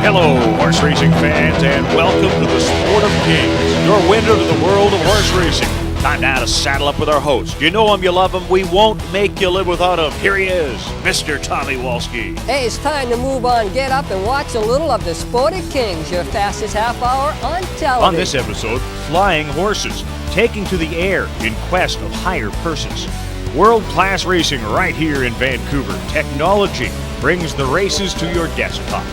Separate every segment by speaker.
Speaker 1: Hello, horse racing fans, and welcome to the Sport of Kings, your window to the world of horse racing. Time now to saddle up with our host. You know him, you love him. We won't make you live without him. Here he is, Mr. Tommy Walski.
Speaker 2: Hey, it's time to move on. Get up and watch a little of the Sport of Kings, your fastest half hour on television.
Speaker 1: On this episode, flying horses, taking to the air in quest of higher purses. World-class racing right here in Vancouver. Technology brings the races to your desktop.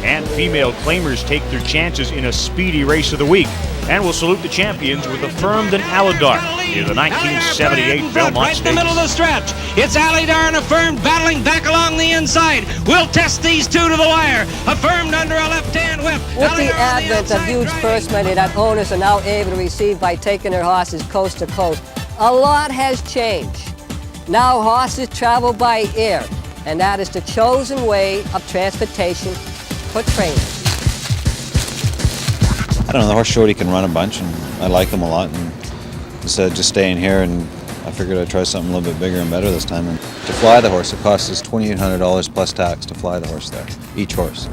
Speaker 1: And female claimers take their chances in a speedy race of the week. And we'll salute the champions with Affirmed and w-Alydar in the 1978 Belmont
Speaker 3: Right in the middle of the stretch. It's w-Alydar and Affirmed battling back along the inside. We'll test these two to the wire. Affirmed under a left-hand whip.
Speaker 2: With the advent of huge purse money that owners are now able to receive by taking their horses coast to coast, a lot has changed. Now horses travel by air, and that is the chosen way of transportation for trainers.
Speaker 4: I don't know, the horse showed he can run a bunch, and I like him a lot. And instead of just staying here, and I figured I'd try something a little bit bigger and better this time. And to fly the horse, it costs us $2,800 plus tax to fly the horse there, each horse.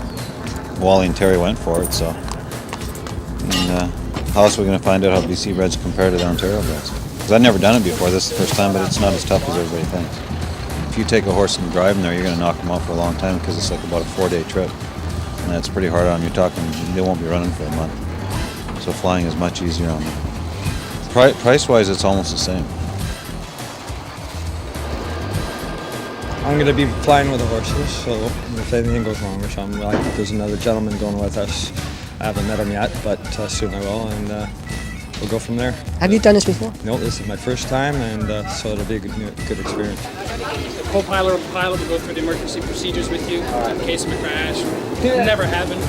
Speaker 4: Wally and Terry went for it, so. And how else are we going to find out how BC breds compare to the Ontario breds? Because I've never done it before. This is the first time, but it's not as tough as everybody thinks. If you take a horse and drive him there, you're going to knock him out for a long time because it's like about a 4-day trip. And that's pretty hard on them. You're talking, they won't be running for a month. So flying is much easier on them. Price-wise, it's almost the same.
Speaker 5: I'm going to be flying with the horses, so if anything goes wrong or something, there's another gentleman going with us. I haven't met him yet, but soon I will, and we'll go from there.
Speaker 2: Have you done this before?
Speaker 5: No, this is my first time, and so it'll be a good experience.
Speaker 6: A co-pilot or pilot will go through the emergency procedures with you in case of a crash. Never happened.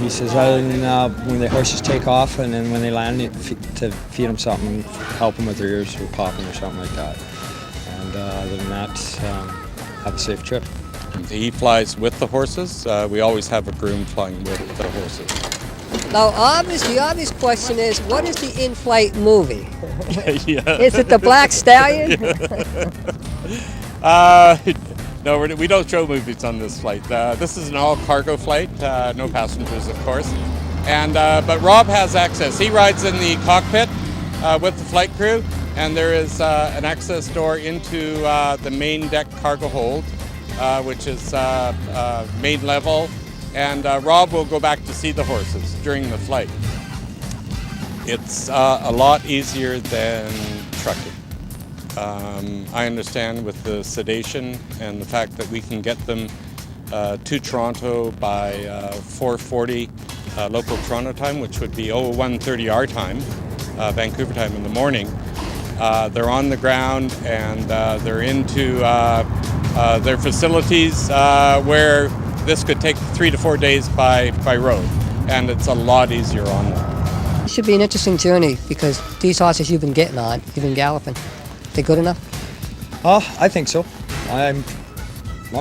Speaker 5: He says other than when the horses take off and then when they land, to feed them something, help them with their ears or popping or something like that. And other than that, have a safe trip.
Speaker 7: He flies with the horses. We always have a groom flying with the horses.
Speaker 2: Now, the obvious question is, what is the in-flight movie?
Speaker 7: Yeah.
Speaker 2: Is it the Black Stallion?
Speaker 7: No, we don't show movies on this flight. This is an all-cargo flight, no passengers, of course. And but Rob has access. He rides in the cockpit with the flight crew, and there is an access door into the main deck cargo hold, which is main level. And Rob will go back to see the horses during the flight. It's a lot easier than trucking. I understand with the sedation and the fact that we can get them to Toronto by 4:40 local Toronto time, which would be 1:30 our time, Vancouver time in the morning. They're on the ground and they're into their facilities where this could take 3 to 4 days by road, and it's a lot easier on them.
Speaker 2: It should be an interesting journey because these horses you've been getting on, you've been galloping. They good enough?
Speaker 5: I think so. I'm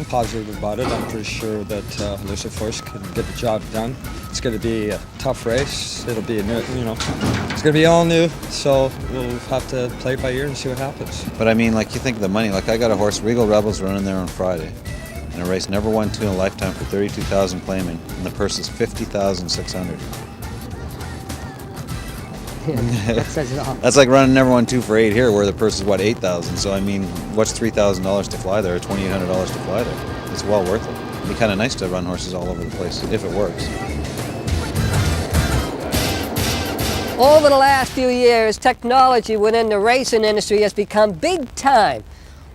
Speaker 5: positive about it. I'm pretty sure that Lucifer Force can get the job done. It's going to be a tough race. It'll be it's going to be all new. So we'll have to play it by ear and see what happens.
Speaker 4: But I mean, like, you think of the money. Like, I got a horse, Regal Rebels, running there on Friday. And a race never won 2 in a lifetime for $32,000 claiming. And the purse is $50,600.
Speaker 2: That says it all.
Speaker 4: That's like running never won 2 for 8 here, where the purse is what, $8,000. So I mean, what's $3,000 to fly there, or $2,800 to fly there? It's well worth it. It'd be kind of nice to run horses all over the place if it works.
Speaker 2: Over the last few years, technology within the racing industry has become big time.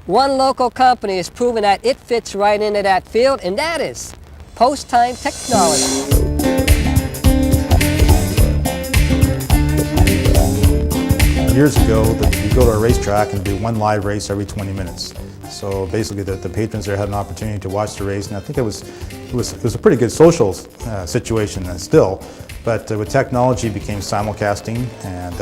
Speaker 2: One local company has proven that it fits right into that field, and that is post-time technology.
Speaker 8: Years ago, you go to a racetrack and do one live race every 20 minutes. So basically, the patrons there had an opportunity to watch the race, and I think it was a pretty good social situation still. But with technology, it became simulcasting, and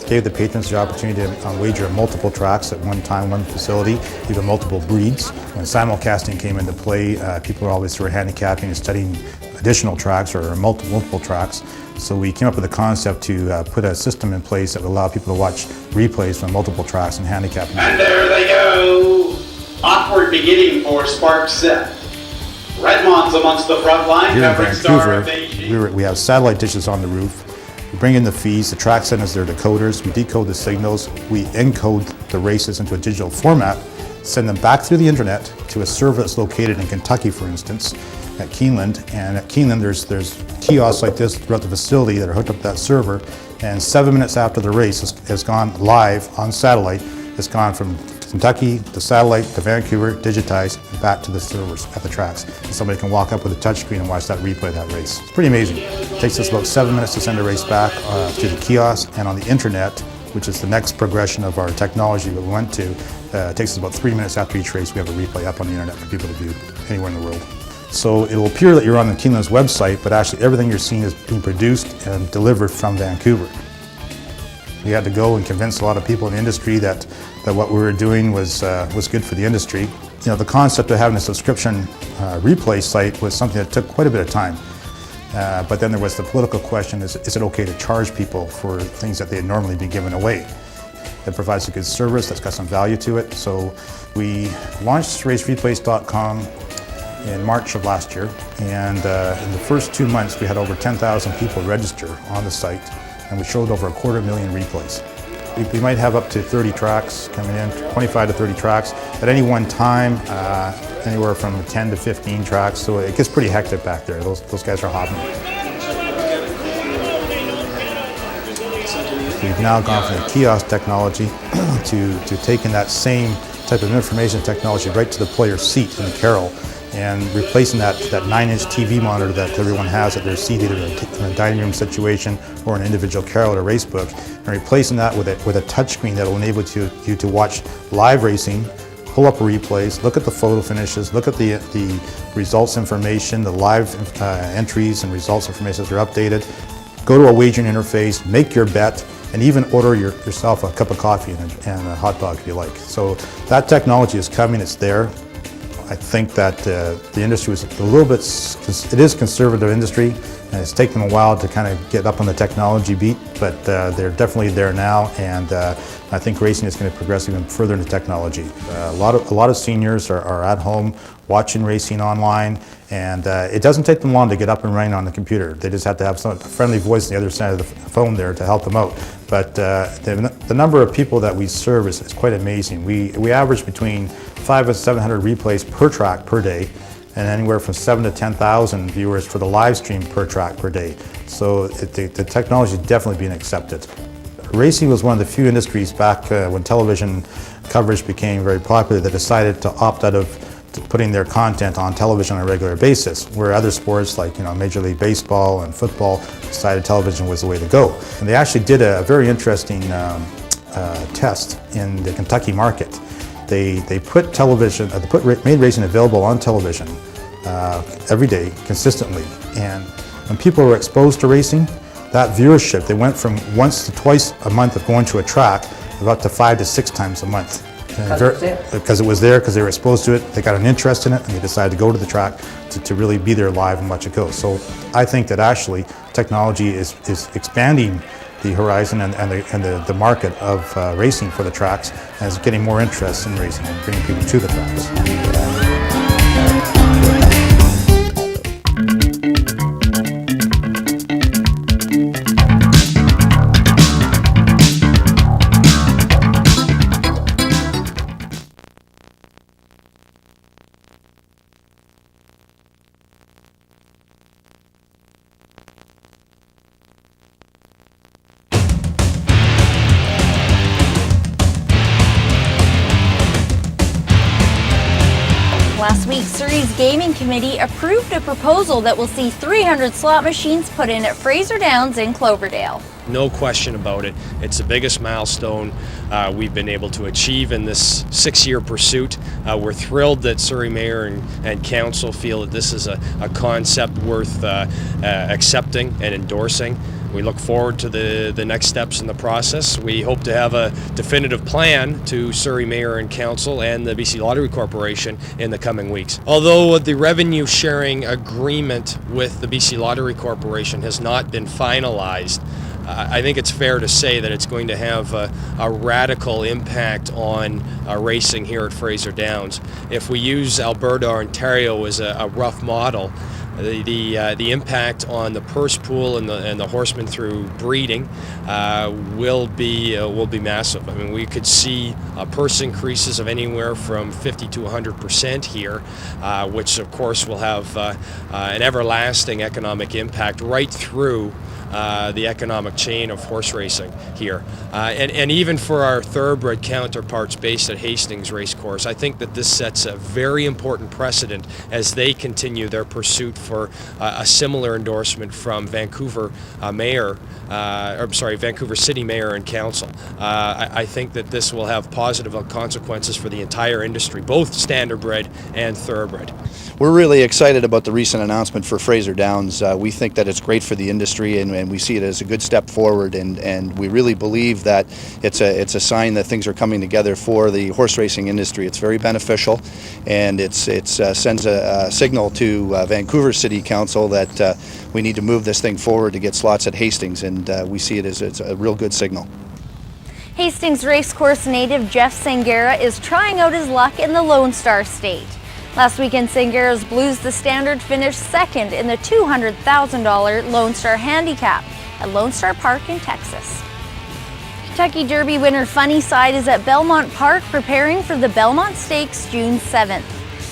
Speaker 8: gave the patrons the opportunity to wager multiple tracks at one time, one facility, even multiple breeds. When simulcasting came into play, people were always sort of handicapping and studying additional tracks or multiple tracks. So we came up with a concept to put a system in place that would allow people to watch replays from multiple tracks and handicap them.
Speaker 9: And there they go! Awkward beginning for Spark Set. Redmont's amongst the front line.
Speaker 8: Here in
Speaker 9: Covering star
Speaker 8: Vancouver, we have satellite dishes on the roof. We bring in the feeds, the track send us their decoders, we decode the signals, we encode the races into a digital format, send them back through the internet to a server that's located in Kentucky, for instance, at Keeneland. And at Keeneland, there's kiosks like this throughout the facility that are hooked up to that server. And 7 minutes after the race has gone live on satellite, it's gone from Kentucky to satellite to Vancouver, digitized, and back to the servers at the tracks. And somebody can walk up with a touchscreen and watch that replay of that race. It's pretty amazing. It takes us about 7 minutes to send a race back to the kiosk, and on the internet, which is the next progression of our technology that we went to, it takes us about 3 minutes after each race. We have a replay up on the internet for people to view anywhere in the world. So it'll appear that you're on the Keeneland's website, but actually everything you're seeing is being produced and delivered from Vancouver. We had to go and convince a lot of people in the industry that what we were doing was good for the industry. You know, the concept of having a subscription replay site was something that took quite a bit of time. But then there was the political question, is it okay to charge people for things that they'd normally be given away? It provides a good service that's got some value to it. So we launched racereplays.com in March of last year, and in the first 2 months we had over 10,000 people register on the site, and we showed over 250,000 replays. We might have up to 30 tracks coming in, 25 to 30 tracks. At any one time, anywhere from 10 to 15 tracks, so it gets pretty hectic back there. Those guys are hopping. We've now gone from the kiosk technology to taking that same type of information technology right to the player's seat in the carrel, and replacing that 9-inch TV monitor that everyone has at their seat, either in a dining room situation or an individual carrel at a race book, and replacing that with a touchscreen that will enable you to watch live racing, pull up replays, look at the photo finishes, look at the results information, the live entries and results information as they're updated, go to a wagering interface, make your bet, and even order yourself a cup of coffee and a hot dog if you like. So that technology is coming, it's there. I think that the industry was a little bit, it is a conservative industry, and it's taken them a while to kind of get up on the technology beat, but they're definitely there now, and I think racing is going to progress even further into technology. A lot of seniors are at home watching racing online, and it doesn't take them long to get up and running on the computer. They just have to have a friendly voice on the other side of the phone there to help them out. But the number of people that we serve is quite amazing. We average between 500 and 700 replays per track per day, and anywhere from 7,000 to 10,000 viewers for the live stream per track per day. So the technology is definitely being accepted. Racing was one of the few industries back when television coverage became very popular that decided to opt out of putting their content on television on a regular basis, where other sports like Major League Baseball and football decided television was the way to go. And they actually did a very interesting test in the Kentucky market. They put television, made racing available on television every day consistently, and when people were exposed to racing, that viewership, they went from once to twice a month of going to a track, about to 5 to 6 times a month. Because it was there, because they were exposed to it, they got an interest in it, and they decided to go to the track to really be there live and watch it go. So I think that actually technology is expanding the horizon and the market of racing for the tracks, and is getting more interest in racing and bringing people to the tracks.
Speaker 10: Last week, Surrey's Gaming Committee approved a proposal that will see 300 slot machines put in at Fraser Downs in Cloverdale.
Speaker 11: No question about it. It's the biggest milestone we've been able to achieve in this 6-year pursuit. We're thrilled that Surrey Mayor and Council feel that this is a concept worth accepting and endorsing. We look forward to the next steps in the process. We hope to have a definitive plan to Surrey Mayor and Council and the BC Lottery Corporation in the coming weeks. Although the revenue sharing agreement with the BC Lottery Corporation has not been finalized, I think it's fair to say that it's going to have a radical impact on racing here at Fraser Downs. If we use Alberta, Ontario as a rough model, the impact on the purse pool and the horsemen through breeding will be massive. I mean, we could see purse increases of anywhere from 50 to 100% here, which of course will have an everlasting economic impact right through the economic chain of horse racing here. And even for our thoroughbred counterparts based at Hastings Racecourse, I think that this sets a very important precedent as they continue their pursuit for a similar endorsement from Vancouver Vancouver City Mayor and Council. I think that this will have positive consequences for the entire industry, both standardbred and thoroughbred.
Speaker 12: We're really excited about the recent announcement for Fraser Downs. We think that it's great for the industry, and we see it as a good step forward, and we really believe that it's a sign that things are coming together for the horse racing industry. It's very beneficial, and it sends a signal to Vancouver City Council that we need to move this thing forward to get slots at Hastings, and we see it as it's a real good signal.
Speaker 10: Hastings Racecourse native Jeff Sangera is trying out his luck in the Lone Star State. Last weekend, Sangera's Blues the Standard finished second in the $200,000 Lone Star Handicap at Lone Star Park in Texas. Kentucky Derby winner Funnyside is at Belmont Park preparing for the Belmont Stakes June 7th.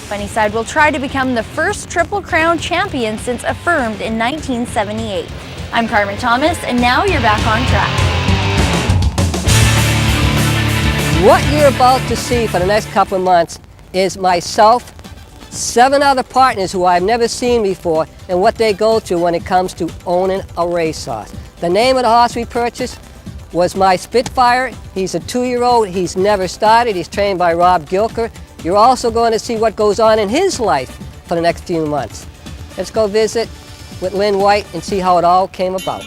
Speaker 10: Funnyside will try to become the first Triple Crown champion since Affirmed in 1978. I'm Carmen Thomas, and now you're back on track.
Speaker 2: What you're about to see for the next couple of months is myself, 7 other partners who I've never seen before, and what they go through when it comes to owning a racehorse. The name of the horse we purchased was my Spitfire. He's a 2-year-old. He's never started. He's trained by Rob Gilker. You're also going to see what goes on in his life for the next few months. Let's go visit with Lynn White and see how it all came about.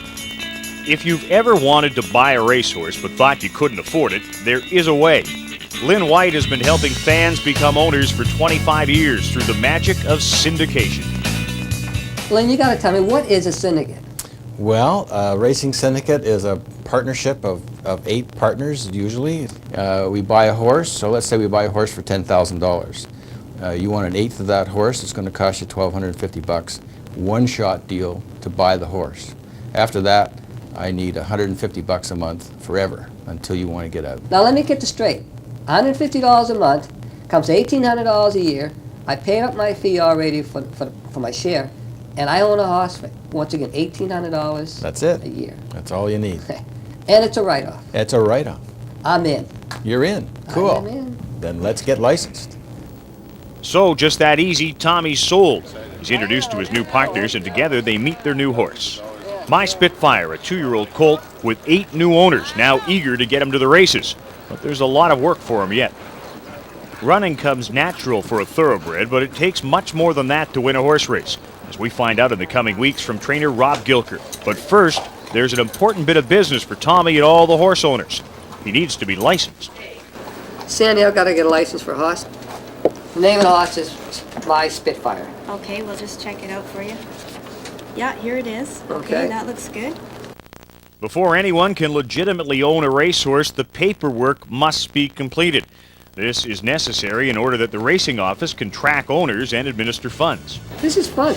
Speaker 1: If you've ever wanted to buy a racehorse but thought you couldn't afford it, there is a way. Lynn White has been helping fans become owners for 25 years through the magic of syndication.
Speaker 2: Lynn, you got to tell me, what is a syndicate?
Speaker 13: Well, a racing syndicate is a partnership of 8 partners usually. We buy a horse, so let's say we buy a horse for $10,000. You want an eighth of that horse, it's going to cost you $1,250. One-shot deal to buy the horse. After that, I need $150 a month forever until you want to get out.
Speaker 2: Now let me get this straight. $150 a month comes $1,800 a year. I paid up my fee already for my share, and I own a horse for, once again, $1,800
Speaker 13: That's it.
Speaker 2: a year.
Speaker 13: That's all you need.
Speaker 2: And it's a write-off.
Speaker 13: It's a write-off.
Speaker 2: I'm in.
Speaker 13: You're in. Cool.
Speaker 2: I'm in.
Speaker 13: Then let's get licensed.
Speaker 1: So, just that easy, Tommy's sold. He's introduced to his new partners, and together they meet their new horse. My Spitfire, a 2-year-old colt with 8 new owners, now eager to get him to the races. But there's a lot of work for him yet. Running comes natural for a thoroughbred, but it takes much more than that to win a horse race, as we find out in the coming weeks from trainer Rob Gilker. But first, there's an important bit of business for Tommy and all the horse owners. He needs to be licensed.
Speaker 2: Sandy, I've got to get a license for a horse. The name of the horse is my Spitfire.
Speaker 14: Okay, we'll just check it out for you. Yeah, here it is.
Speaker 2: Okay.
Speaker 14: That looks good.
Speaker 1: Before anyone can legitimately own a racehorse, the paperwork must be completed. This is necessary in order that the racing office can track owners and administer funds.
Speaker 2: This is fun.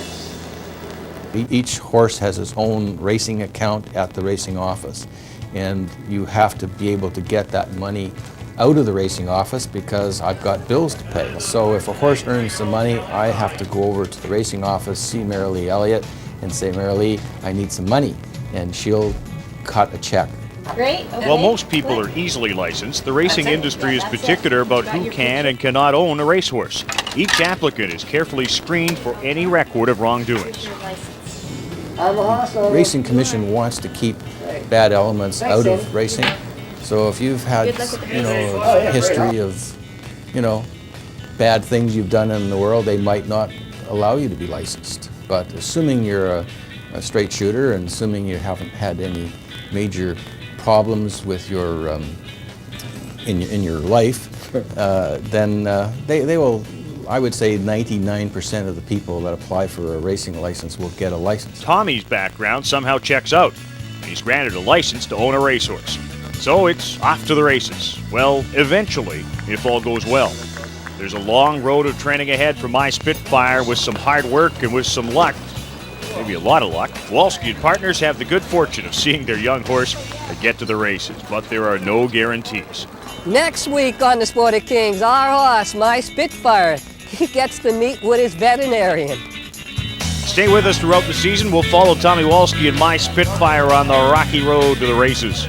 Speaker 13: Each horse has its own racing account at the racing office, and you have to be able to get that money out of the racing office because I've got bills to pay. So if a horse earns some money, I have to go over to the racing office, see Marilee Elliott, and say, Marilee, I need some money, and she'll cut a check.
Speaker 14: Great. Okay.
Speaker 1: While most people are easily licensed, the racing industry is particular about who can and cannot own a racehorse. Each applicant is carefully screened for any record of wrongdoings.
Speaker 2: I'm a horse owner.
Speaker 13: Racing Commission wants to keep bad elements out of racing. So if you've had, a history of, bad things you've done in the world, they might not allow you to be licensed. But assuming you're a straight shooter and assuming you haven't had any major problems with your in your life, then they will. I would say 99% of the people that apply for a racing license will get a license.
Speaker 1: Tommy's background somehow checks out. he's granted a license to own a racehorse. So it's off to the races. Well, eventually, if all goes well. There's a long road of training ahead for my Spitfire with some hard work and with some luck. Maybe a lot of luck. Walski and partners have the good fortune of seeing their young horse get to the races, but there are no guarantees.
Speaker 2: Next week on the Sport of Kings, our horse, my Spitfire, he gets to meet with his veterinarian.
Speaker 1: Stay with us throughout the season. We'll follow Tommy Walski and my Spitfire on the rocky road to the races.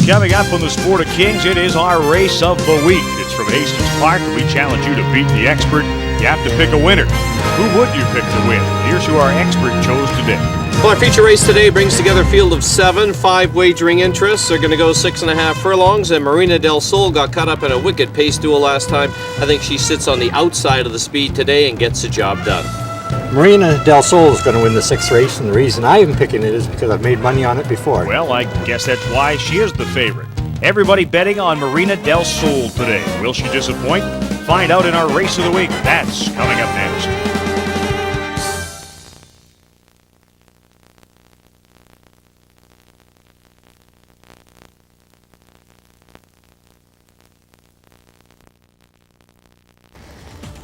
Speaker 1: Coming up on the Sport of Kings, it is our race of the week. It's from Hastings Park, and we challenge you to beat the expert. You have to pick a winner. Who would you pick to win? Here's who our expert chose today.
Speaker 15: Well, our feature race today brings together a field of 7, 5 wagering interests. They're going to go 6.5 furlongs, and Marina Del Sol got caught up in a wicked pace duel last time. I think she sits on the outside of the speed today and gets the job done.
Speaker 16: Marina Del Sol is going to win the 6th race, and the reason I am picking it is because I've made money on it before.
Speaker 1: Well, I guess that's why she is the favorite. Everybody betting on Marina Del Sol today. Will she disappoint? Find out in our race of the week. That's coming up next.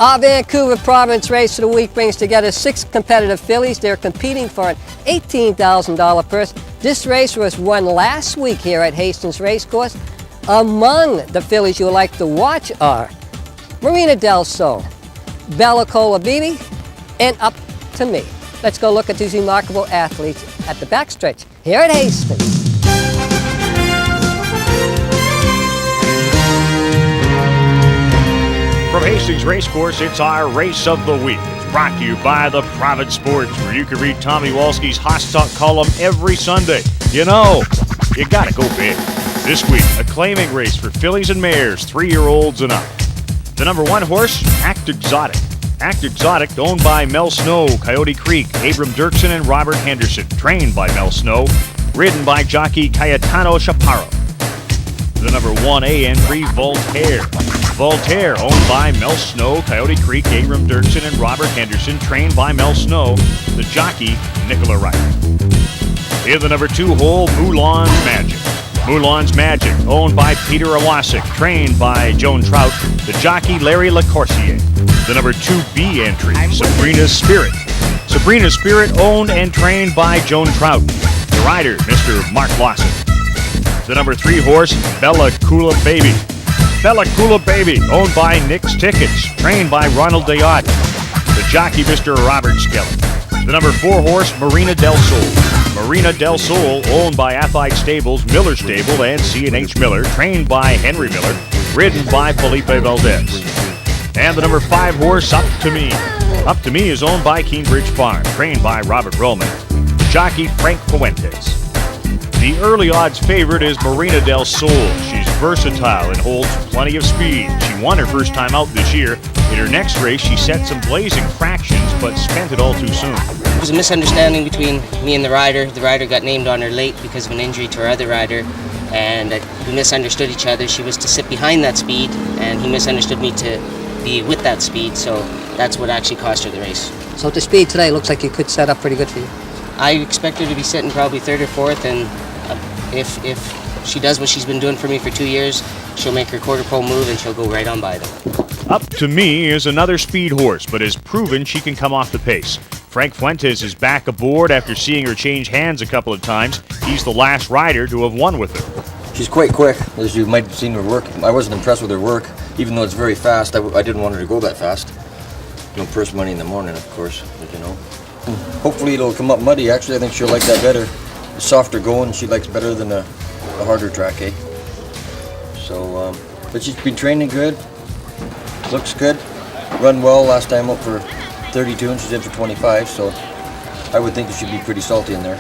Speaker 2: Our Vancouver Province Race of the Week brings together 6 competitive fillies. They're competing for an $18,000 purse. This race was won last week here at Hastings Racecourse. Among the fillies you'll like to watch are Marina Del Sol, Bella Cola Bibi, and Up to Me. Let's go look at these remarkable athletes at the backstretch here at Hastings.
Speaker 1: From Hastings Racecourse, it's our Race of the Week. It's brought to you by the Province Sports, where you can read Tommy Walski's Hoss Talk column every Sunday. You know, you gotta go big. This week, a claiming race for fillies and mares, 3-year-olds and up. The number 1 horse, Act Exotic. Act Exotic, owned by Mel Snow, Coyote Creek, Abram Dirksen, and Robert Henderson. Trained by Mel Snow. Ridden by jockey Cayetano Chaparro. The number 1A entry, Voltaire. Voltaire, owned by Mel Snow, Coyote Creek, Abram Dirksen, and Robert Henderson. Trained by Mel Snow. The jockey, Nicola Wright. In the number 2 hole, Moulin's Magic. Moulin's Magic, owned by Peter Awasik, trained by Joan Trout, the jockey Larry Lacourcier. The number 2B entry, Sabrina's Spirit. Sabrina's Spirit, owned and trained by Joan Trout. The rider, Mr. Mark Lawson. The number 3 horse, Bella Kula Baby. Bella Kula Baby, owned by Nick's Tickets, trained by Ronald Dayot. The jockey, Mr. Robert Skelly. The number 4 horse, Marina Del Sol. Marina Del Sol, owned by Athite Stables, Miller Stable, and C&H Miller, trained by Henry Miller, ridden by Felipe Valdez. And the number 5 horse, Up to Me. Up to Me is owned by Cambridge Farm, trained by Robert Roman, jockey Frank Fuentes. The early odds favorite is Marina Del Sol. She's versatile and holds plenty of speed. She won her first time out this year. In her next race, she set some blazing fractions, but spent it all too soon.
Speaker 17: It was a misunderstanding between me and the rider. The rider got named on her late because of an injury to her other rider, and we misunderstood each other. She was to sit behind that speed, and he misunderstood me to be with that speed, so that's what actually cost her the race.
Speaker 2: So the speed today looks like you could set up pretty good for you.
Speaker 17: I expect her to be sitting probably 3rd or 4th, and if she does what she's been doing for me for 2 years, she'll make her quarter pole move and she'll go right on by them.
Speaker 1: Up to Me is another speed horse, but has proven she can come off the pace. Frank Fuentes is back aboard after seeing her change hands a couple of times. He's the last rider to have won with her.
Speaker 18: She's quite quick, as you might have seen her work. I wasn't impressed with her work, even though it's very fast. I didn't want her to go that fast. No purse money in the morning, of course, but you know. Hopefully it'll come up muddy. Actually, I think she'll like that better. The softer going, she likes better than the harder track, eh? So, but she's been training good. Looks good. Run well last time up for 32 and she's in for 25, so I would think it should be pretty salty in there.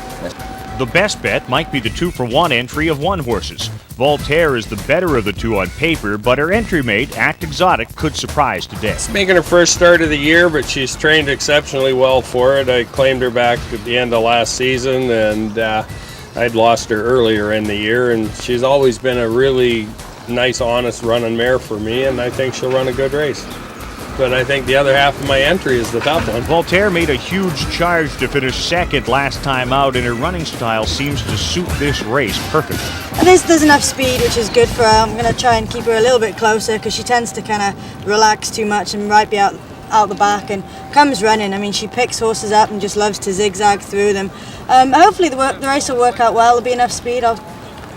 Speaker 1: The best bet might be the 2-for-1 entry of 1 horses. Voltaire is the better of the 2 on paper, but her entry mate, Act Exotic, could surprise today.
Speaker 19: It's making her first start of the year, but she's trained exceptionally well for it. I claimed her back at the end of last season, and I'd lost her earlier in the year, and she's always been a really nice, honest running mare for me, and I think she'll run a good race. but I think the other half of my entry is the tough one.
Speaker 1: Voltaire made a huge charge to finish second last time out, and her running style seems to suit this race perfectly.
Speaker 14: At least there's enough speed, which is good for her. I'm going to try and keep her a little bit closer because she tends to kind of relax too much and might be out the back and comes running. I mean, she picks horses up and just loves to zigzag through them. Hopefully the race will work out well. There'll be enough speed. I'll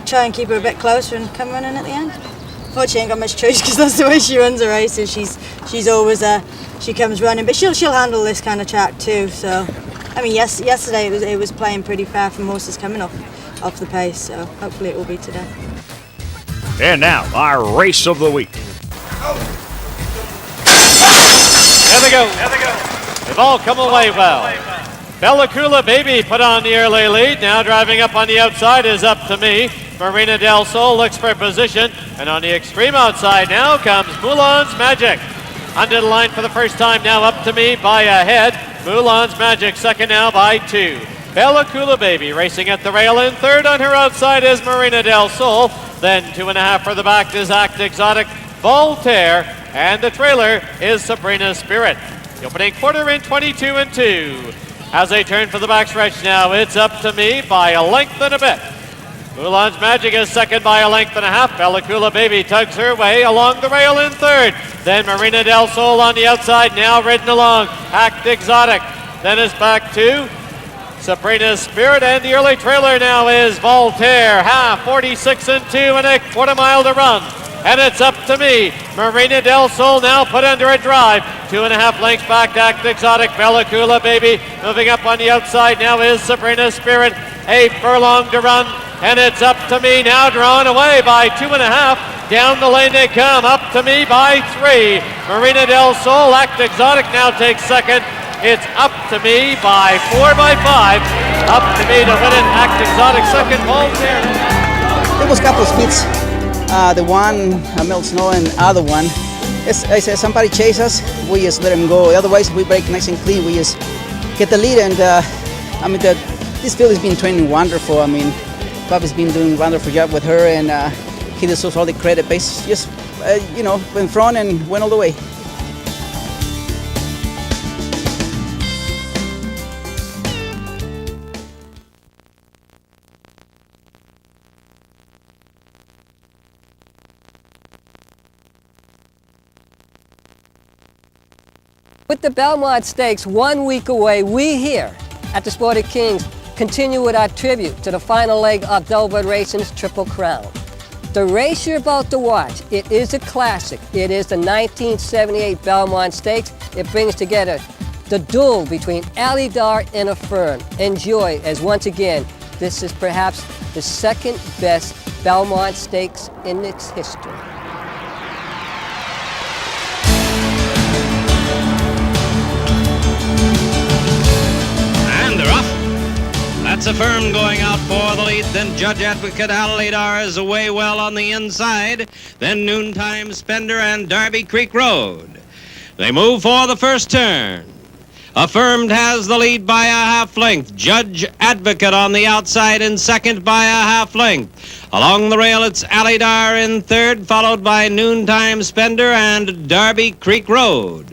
Speaker 14: try and keep her a bit closer and come running at the end. Fortunately, I ain't got much choice because that's the way she runs her races. She's always she comes running, but she'll handle this kind of track too. So, I mean, yesterday it was playing pretty fair from horses coming off the pace. So hopefully it will be today.
Speaker 1: And now our race of the week.
Speaker 20: There they go. They've all come away well. Bellacula Baby put on the early lead. Now driving up on the outside is Up to Me. Marina Del Sol looks for position. And on the extreme outside now comes Moulin's Magic. Under the line for the first time now, Up to Me by a head. Moulin's Magic second now by 2. Bellacula Baby racing at the rail in third. On her outside is Marina Del Sol. Then 2.5 for the back is Act Exotic, Voltaire. And the trailer is Sabrina's Spirit. The opening quarter in 22 and 2. As they turn for the backstretch now, it's Up to Me by a length and a bit. Moulin's Magic is second by a length and a half. Bellacula Baby tugs her way along the rail in third. Then Marina Del Sol on the outside, now ridden along. Act Exotic. Then is back to Sabrina's Spirit, and the early trailer now is Voltaire. 46 and 2 and a quarter mile to run. And it's Up to Me. Marina Del Sol now put under a drive. 2.5 lengths back to Act Exotic. Bellacula Baby moving up on the outside now is Sabrina's Spirit. A furlong to run. And it's Up to Me now drawn away by 2.5. Down the lane they come. Up to Me by 3. Marina Del Sol. Act Exotic now takes second. It's Up to Me by 4 by 5. Up to Me to win it. Act Exotic second. Voltaire.
Speaker 21: There was a couple of speeds. The one, Melt Snow, and other one. I said somebody chase us, we just let him go. Otherwise, we break nice and clean. We just get the lead, and I mean, this field has been training wonderful. I mean, Bobby's been doing a wonderful job with her, and he deserves all the credit. But he's just, went in front and went all the way.
Speaker 2: With the Belmont Stakes 1 week away, we here at the Sporting Kings continue with our tribute to the final leg of Delbert Racing's Triple Crown. The race you're about to watch, it is a classic. It is the 1978 Belmont Stakes. It brings together the duel between w-Alydar and Affirmed. Enjoy, as once again, this is perhaps the second best Belmont Stakes in its history.
Speaker 3: That's Affirmed going out for the lead. Then Judge Advocate w-Alydar is away well on the inside. Then Noontime Spender and Derby Creek Road. They move for the first turn. Affirmed has the lead by a half length. Judge Advocate on the outside in second by a half length. Along the rail, it's w-Alydar in third, followed by Noontime Spender and Derby Creek Road.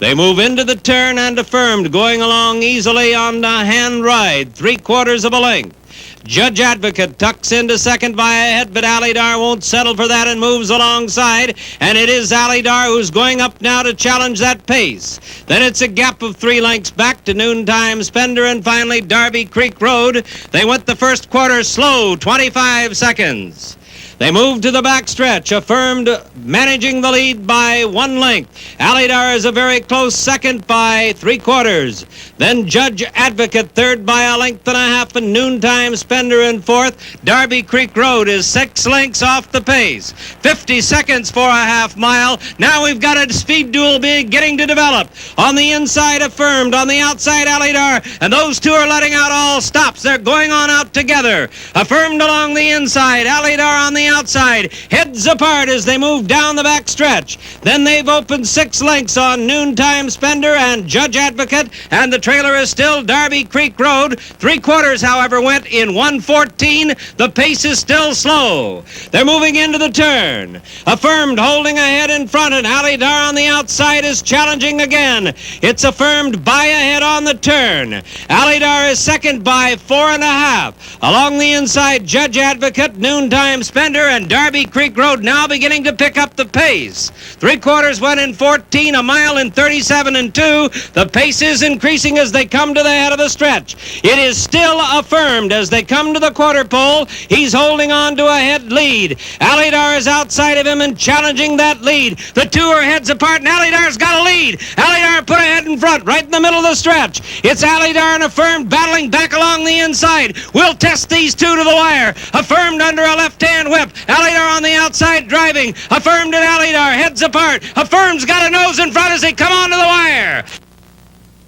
Speaker 3: They move into the turn, and Affirmed going along easily on the hand ride, 3/4 of a length. Judge Advocate tucks into second by a head, but w-Alydar won't settle for that and moves alongside. And it is w-Alydar who's going up now to challenge that pace. Then it's a gap of 3 lengths back to Noontime Spender, and finally Derby Creek Road. They went the first quarter slow, 25 seconds. They move to the backstretch. Affirmed managing the lead by 1 length. w-Alydar is a very close second by 3/4. Then Judge Advocate third by a length and a half, and Noontime Spender in fourth. Derby Creek Road is 6 lengths off the pace. 50 seconds for a half mile. Now we've got a speed duel beginning to develop. On the inside, Affirmed. On the outside, w-Alydar. And those two are letting out all stops. They're going on out together. Affirmed along the inside. w-Alydar on the the outside, heads apart as they move down the back stretch. Then they've opened 6 lengths on Noontime Spender and Judge Advocate, and the trailer is still Darby Creek Road. 3/4, however, went in 1:14. The pace is still slow. They're moving into the turn. Affirmed holding ahead in front, and Alydar on the outside is challenging again. It's Affirmed by ahead on the turn. Alydar is second by 4.5. Along the inside, Judge Advocate, Noontime Spender, and Darby Creek Road now beginning to pick up the pace. 3/4 went in 14, a mile in 37 and 2. The pace is increasing as they come to the head of the stretch. It is still Affirmed as they come to the quarter pole. He's holding on to a head lead. Alydar is outside of him and challenging that lead. The two are heads apart, and Alydar's got a lead. Alydar put ahead in front, right in the middle of the stretch. It's Alydar and Affirmed battling back along the inside. We'll test these two to the wire. Affirmed under a left-hand whip. Alydar on the outside driving. Affirmed and Alydar heads apart. Affirmed's got a nose in front as they come onto the wire.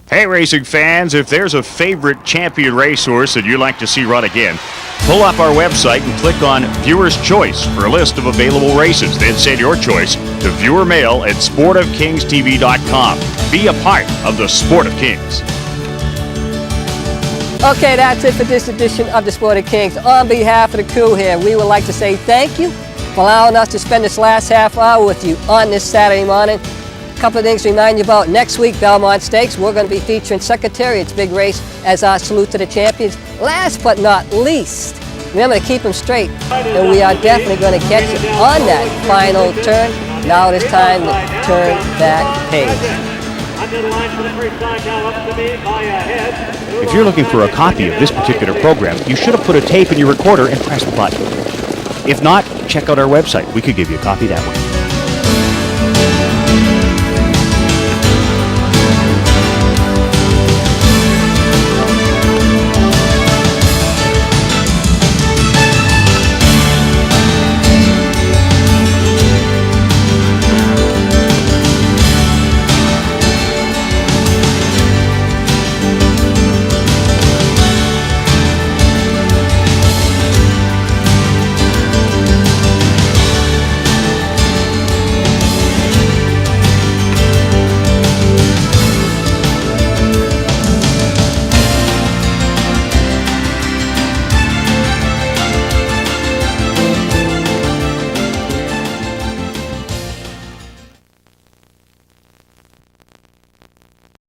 Speaker 1: Hey racing fans, if there's a favorite champion racehorse that you'd like to see run again, pull up our website and click on Viewer's Choice for a list of available races. Then send your choice to viewermail@sportofkingstv.com. Be a part of the Sport of Kings.
Speaker 2: Okay, that's it for this edition of the Sport of Kings. On behalf of the crew here, we would like to say thank you for allowing us to spend this last half hour with you on this Saturday morning. A couple of things to remind you about. Next week, Belmont Stakes, we're going to be featuring Secretariat's big race as our salute to the champions. Last but not least, remember to keep them straight, and we are definitely going to catch you on that final turn. Now it is time to turn that page.
Speaker 1: If you're looking for a copy of this particular program, you should have put a tape in your recorder and pressed the button. If not, check out our website. We could give you a copy that way.